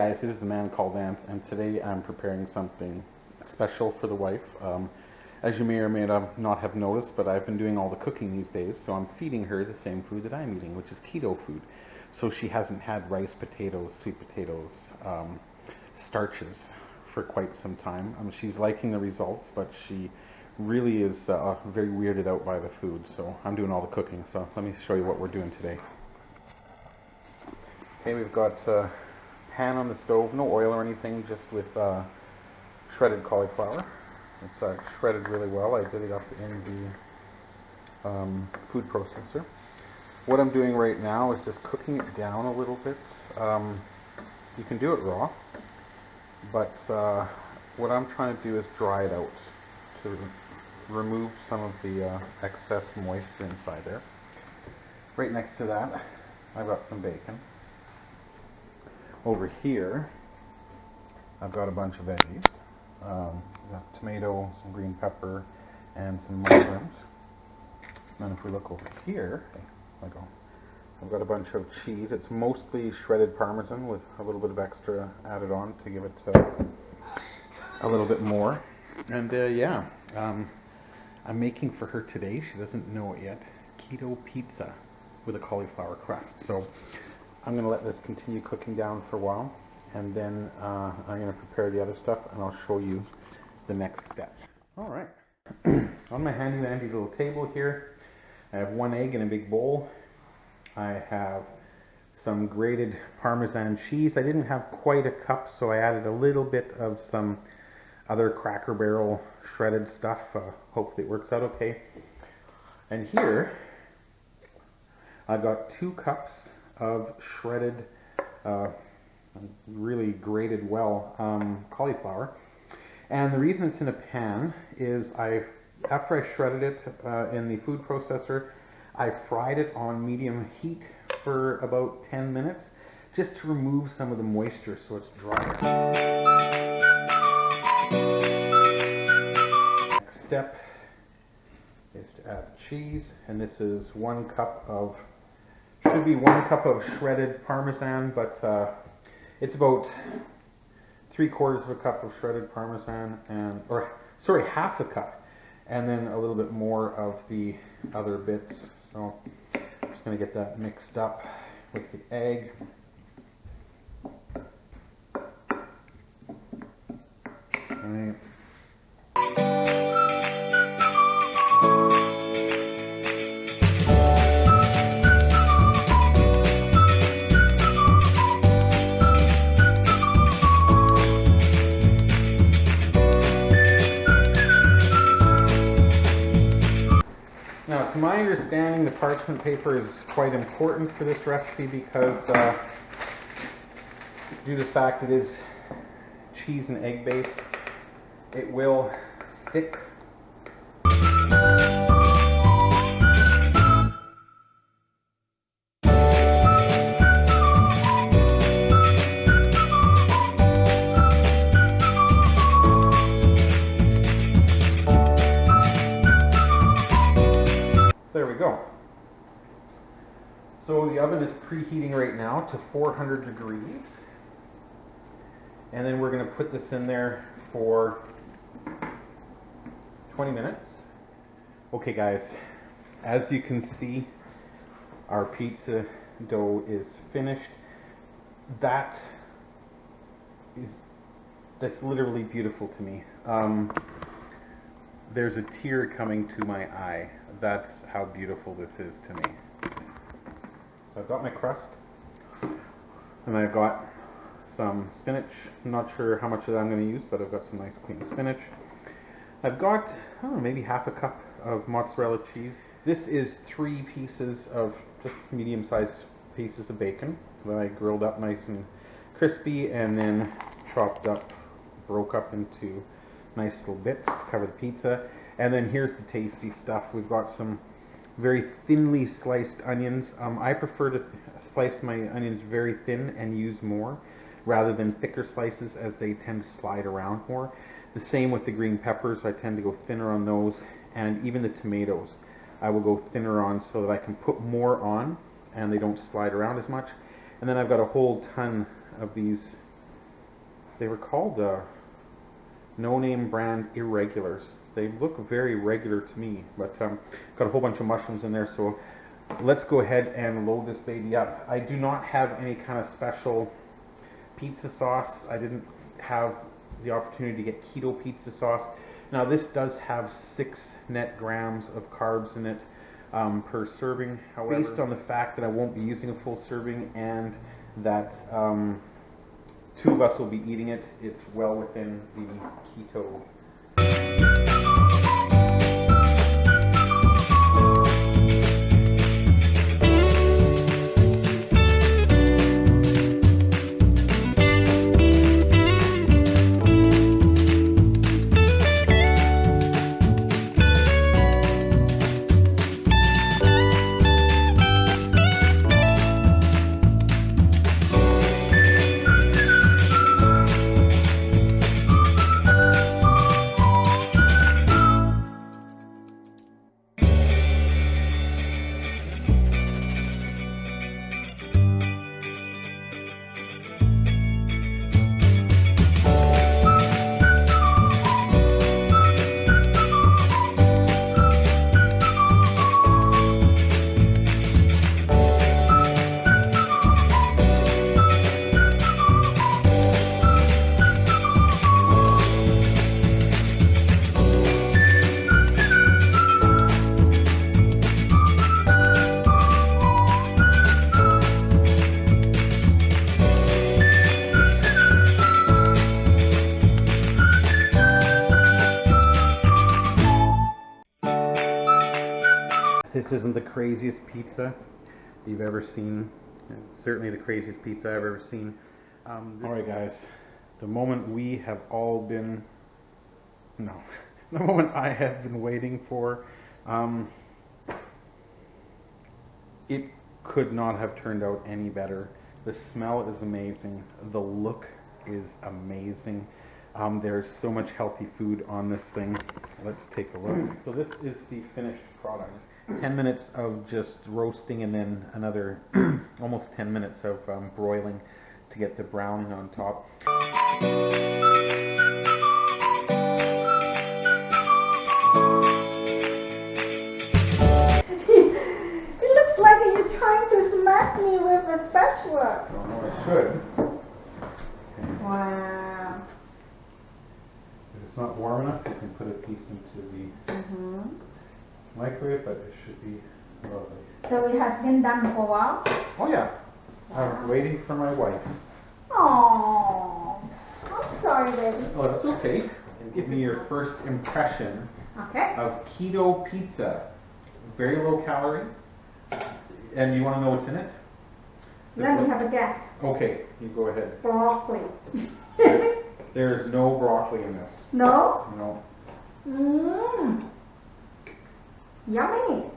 guys, it is the man called Ant, and today I'm preparing something special for the wife. As you may or may not have noticed, but I've been doing all the cooking these days, so I'm feeding her the same food that I'm eating, which is keto food. So she hasn't had rice, potatoes, sweet potatoes, starches for quite some time. She's liking the results, but she really is very weirded out by the food, so I'm doing all the cooking. So let me show you what we're doing today. Okay, we've got pan on the stove, no oil or anything, just with shredded cauliflower. It's shredded really well. I did it up in the food processor. What I'm doing right now is just cooking it down a little bit. You can do it raw, but what I'm trying to do is dry it out to remove some of the excess moisture inside there. Right next to that, I've got some bacon. Over here, I've got a bunch of veggies. I've got tomato, some green pepper, and some mushrooms. And if we look over here, I've got a bunch of cheese. It's mostly shredded Parmesan with a little bit of extra added on to give it a little bit more. And yeah, I'm making for her today, she doesn't know it yet, keto pizza with a cauliflower crust. So I'm going to let this continue cooking down for a while, and then I'm going to prepare the other stuff, and I'll show you the next step. Alright, on my handy dandy little table here, I have one egg in a big bowl. I have some grated Parmesan cheese. I didn't have quite a cup, so I added a little bit of some other Cracker Barrel shredded stuff. Hopefully it works out okay. And here, I've got 2 cups of shredded, really grated well cauliflower. And the reason it's in a pan is after I shredded it in the food processor, I fried it on medium heat for about 10 minutes just to remove some of the moisture so it's drier. Next step is to add the cheese, and this is should be 1 cup of shredded Parmesan, but it's about 3/4 of a cup of shredded Parmesan, half a cup, and then a little bit more of the other bits. So I'm just going to get that mixed up with the egg. All right. Now, to my understanding, the parchment paper is quite important for this recipe because due to the fact it is cheese and egg based, it will stick. There we go. So the oven is preheating right now to 400 degrees. And then we're going to put this in there for 20 minutes. Okay guys, as you can see, our pizza dough is finished. That's literally beautiful to me. There's a tear coming to my eye. That's how beautiful this is to me. So I've got my crust, and I've got some spinach. I'm not sure how much of that I'm going to use, but I've got some nice clean spinach. I've got, I don't know, maybe half a cup of mozzarella cheese. This is 3 pieces of just medium-sized pieces of bacon that I grilled up nice and crispy, and then chopped up, broke up into nice little bits to cover the pizza. And then here's the tasty stuff. We've got some very thinly sliced onions. I prefer to slice my onions very thin and use more rather than thicker slices, as they tend to slide around more. The same with the green peppers. I tend to go thinner on those, and even the tomatoes I will go thinner on so that I can put more on and they don't slide around as much. And then I've got a whole ton of these they were called no-name brand irregulars. They look very regular to me, but got a whole bunch of mushrooms in there, so let's go ahead and load this baby up. I do not have any kind of special pizza sauce. I didn't have the opportunity to get keto pizza sauce. Now this does have 6 net grams of carbs in it per serving. However, based on the fact that I won't be using a full serving and that 2 of us will be eating it, it's well within the keto. This isn't the craziest pizza you've ever seen. It's certainly the craziest pizza I've ever seen. Alright guys, the moment we have all been, the moment I have been waiting for, it could not have turned out any better. The smell is amazing. The look is amazing. There's so much healthy food on this thing. Let's take a look. So this is the finished product. 10 minutes of just roasting and then another almost 10 minutes of broiling to get the browning on top. It looks like you're trying to smack me with a spatula. I don't know, I should. Wow. If it's not warm enough, you can put a piece into the microwave, but it should be lovely. So it has been done for a while? Oh yeah, I was waiting for my wife. Oh, I'm sorry, baby. Oh, that's okay. Give me your first impression of keto pizza. Very low calorie. And you want to know what's in it? Let me have a guess. Okay, you go ahead. Broccoli. There's no broccoli in this. No? No. Mmm. Yummy.